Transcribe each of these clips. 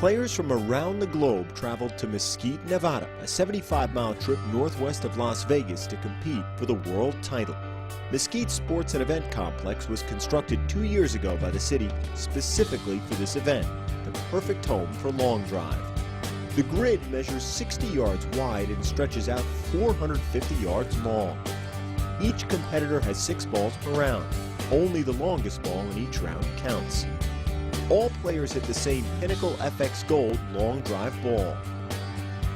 Players from around the globe traveled to Mesquite, Nevada, a 75-mile trip northwest of Las Vegas to compete for the world title. Mesquite Sports and Event Complex was constructed 2 years ago by the city specifically for this event, the perfect home for long drive. The grid measures 60 yards wide and stretches out 450 yards long. Each competitor has 6 balls per round. Only the longest ball in each round counts. All players hit the same Pinnacle FX Gold long drive ball.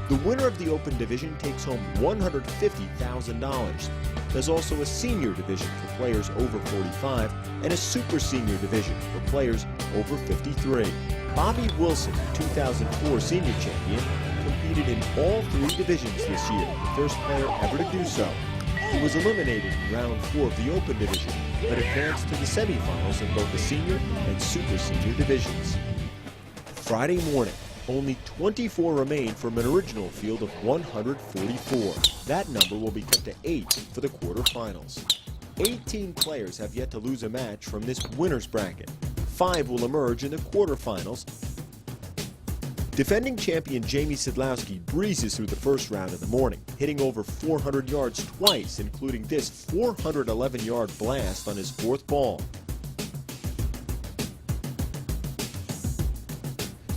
The winner of the Open Division takes home $150,000. There's also a senior division for players over 45 and a super senior division for players over 53. Bobby Wilson, 2004 senior champion, competed in all 3 divisions this year, the first player ever to do so. He was eliminated in round 4 of the Open Division, but advanced to the semifinals in both the senior and super senior divisions. Friday morning, only 24 remain from an original field of 144. That number will be cut to 8 for the quarterfinals. 18 players have yet to lose a match from this winner's bracket. 5 will emerge in the quarterfinals. Defending champion Jamie Sidlowski breezes through the first round in the morning, hitting over 400 yards twice, including this 411-yard blast on his 4th ball.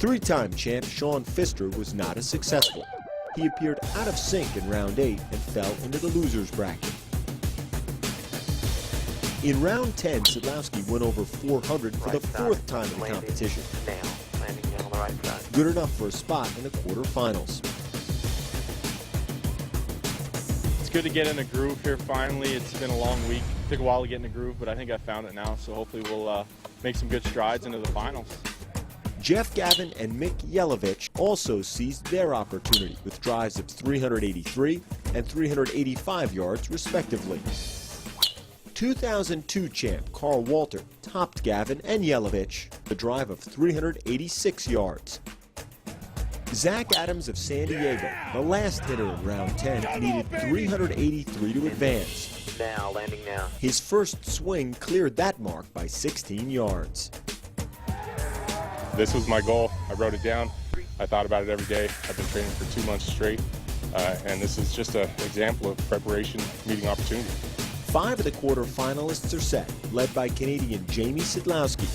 3-time champ Sean Pfister was not as successful. He appeared out of sync in round 8 and fell into the loser's bracket. In round 10, Sidlowski went over 400 for the 4th time in the competition. Good enough for a spot in the quarterfinals. It's good to get in a groove here finally. It's been a long week. It took a while to get in a groove, but I think I found it now, so hopefully we'll make some good strides into the finals. Jeff Gavin and Mick Yelovich also seized their opportunity with drives of 383 and 385 yards respectively. 2002 champ Carl Walter topped Gavin and Yelovich, a drive of 386 yards. Zach Adams of San Diego, the last hitter in round 10, needed 383 to advance. Now, landing now. His first swing cleared that mark by 16 yards. This was my goal. I wrote it down. I thought about it every day. I've been training for 2 months straight, and this is just an example of preparation meeting opportunity. 5 of the quarterfinalists are set, led by Canadian Jamie Sidlowski.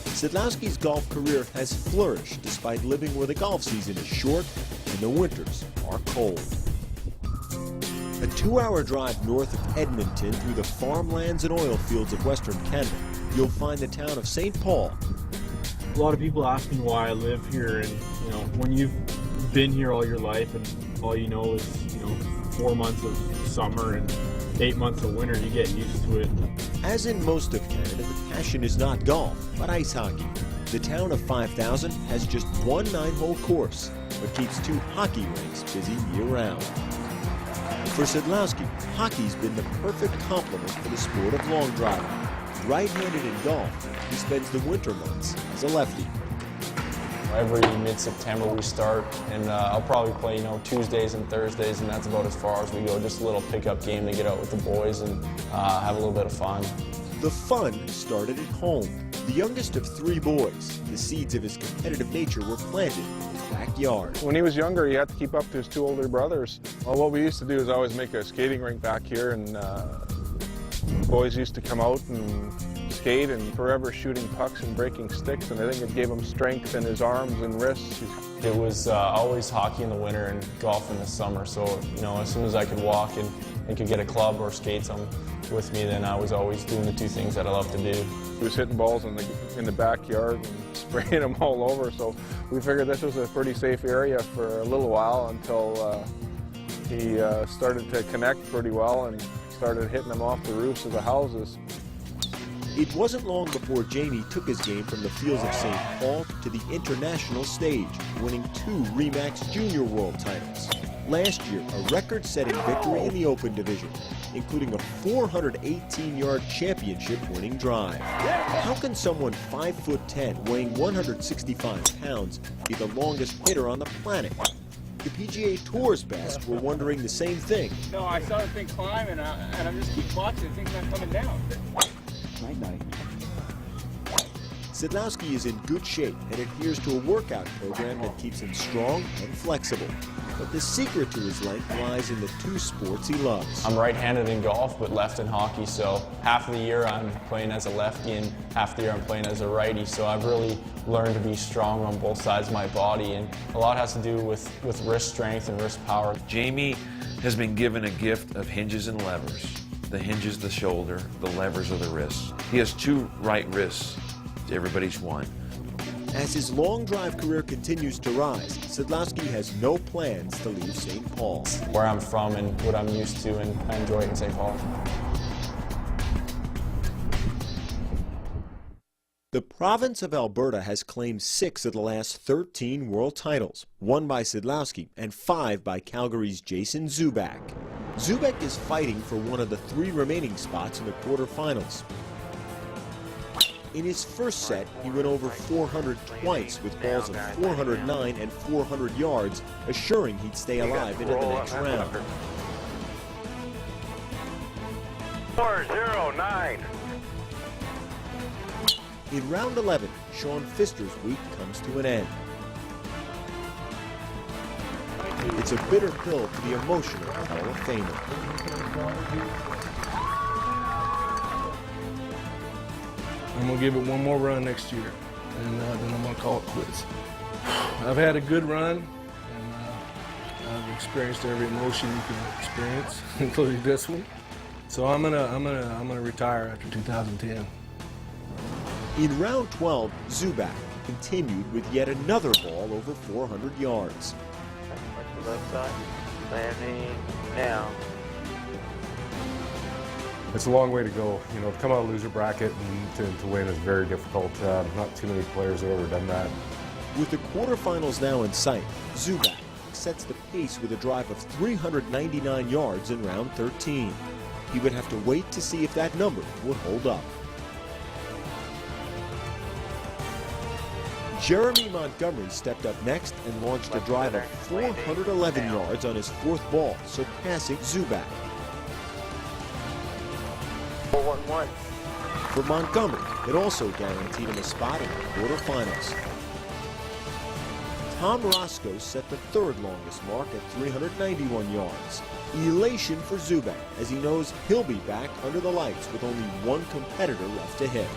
Sidlowski's golf career has flourished despite living where the golf season is short and the winters are cold. A 2-hour drive north of Edmonton through the farmlands and oil fields of Western Canada, you'll find the town of St. Paul. A lot of people ask me why I live here, and when you've been here all your life and all you know is 4 months of summer and 8 months of winter, you get used to it. As in most of Canada, the passion is not golf, but ice hockey. The town of 5,000 has just one 9-hole course, but keeps 2 hockey rinks busy year-round. For Sidlowski, hockey's been the perfect complement for the sport of long driving. Right-handed in golf, he spends the winter months as a lefty. Every mid-September we start, and I'll probably play, Tuesdays and Thursdays, and that's about as far as we go. Just a little pickup game to get out with the boys and have a little bit of fun. The fun started at home. The youngest of 3 boys, the seeds of his competitive nature were planted in his backyard. When he was younger, he had to keep up to his 2 older brothers. Well, what we used to do is always make a skating rink back here, and boys used to come out and skate and forever shooting pucks and breaking sticks, and I think it gave him strength in his arms and wrists. It was always hockey in the winter and golf in the summer, so as soon as I could walk and could get a club or skates with me, then I was always doing the 2 things that I love to do. He was hitting balls in the backyard and spraying them all over, so we figured this was a pretty safe area for a little while until he started to connect pretty well and started hitting them off the roofs of the houses. It wasn't long before Jamie took his game from the fields of St. Paul to the international stage, winning 2 RE/MAX Junior World titles. Last year, a record-setting victory in the Open Division, including a 418-yard championship-winning drive. How can someone 5'10", weighing 165 pounds, be the longest hitter on the planet? The PGA Tour's best were wondering the same thing. No, I saw the thing climb, and I just keep watching. The thing's not coming down. Night-night. Sedlowski is in good shape and adheres to a workout program that keeps him strong and flexible. But the secret to his length lies in the two sports he loves. I'm right-handed in golf, but left in hockey, so half of the year I'm playing as a lefty and half the year I'm playing as a righty, so I've really learned to be strong on both sides of my body, and a lot has to do with wrist strength and wrist power. Jamie has been given a gift of hinges and levers. The hinges the shoulder, the levers are the wrists. He has two right wrists, everybody's one. As his long drive career continues to rise, Sedlowski has no plans to leave St. Paul. Where I'm from and what I'm used to, and I enjoy it in St. Paul. The province of Alberta has claimed 6 of the last 13 world titles, 1 by Sedlowski and 5 by Calgary's Jason Zubak. Zubak is fighting for one of the 3 remaining spots in the quarterfinals. In his first set, he went over 400 twice with balls of 409 and 400 yards, assuring he'd stay alive into the next round. 409. In round 11, Sean Pfister's week comes to an end. It's a bitter pill for the emotional Hall of Famer. I'm going to give it one more run next year, and then I'm going to call it quits. I've had a good run, and I've experienced every emotion you can experience, including this one. So I'm gonna retire after 2010. In round 12, Zubak continued with yet another ball over 400 yards. Watch the left side. Landing now. It's a long way to go. You know, to come out of loser bracket and to win is very difficult. Not too many players have ever done that. With the quarterfinals now in sight, Zubak sets the pace with a drive of 399 yards in round 13. He would have to wait to see if that number would hold up. Jeremy Montgomery stepped up next and launched a drive of 411 yards on his 4th ball, surpassing Zubak. 411. For Montgomery, it also guaranteed him a spot in the quarterfinals. Tom Roscoe set the 3rd longest mark at 391 yards. Elation for Zubak, as he knows he'll be back under the lights with only one competitor left to hit.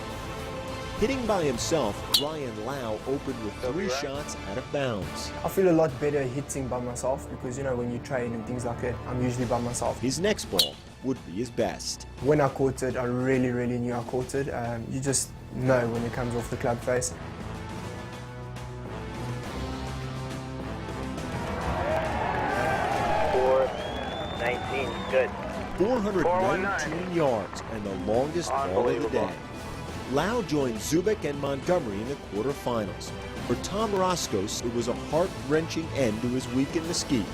Hitting by himself, Ryan Lau opened with 3 shots out of bounds. I feel a lot better hitting by myself because, you know, when you train and things like that, I'm usually by myself. His next ball would be his best. When I caught it, I really knew I caught it. You just know when it comes off the club face. Good. 419 yards and the longest ball of the day. Lau joined Zubak and Montgomery in the quarterfinals. For Tom Roscoe, it was a heart-wrenching end to his week in Mesquite.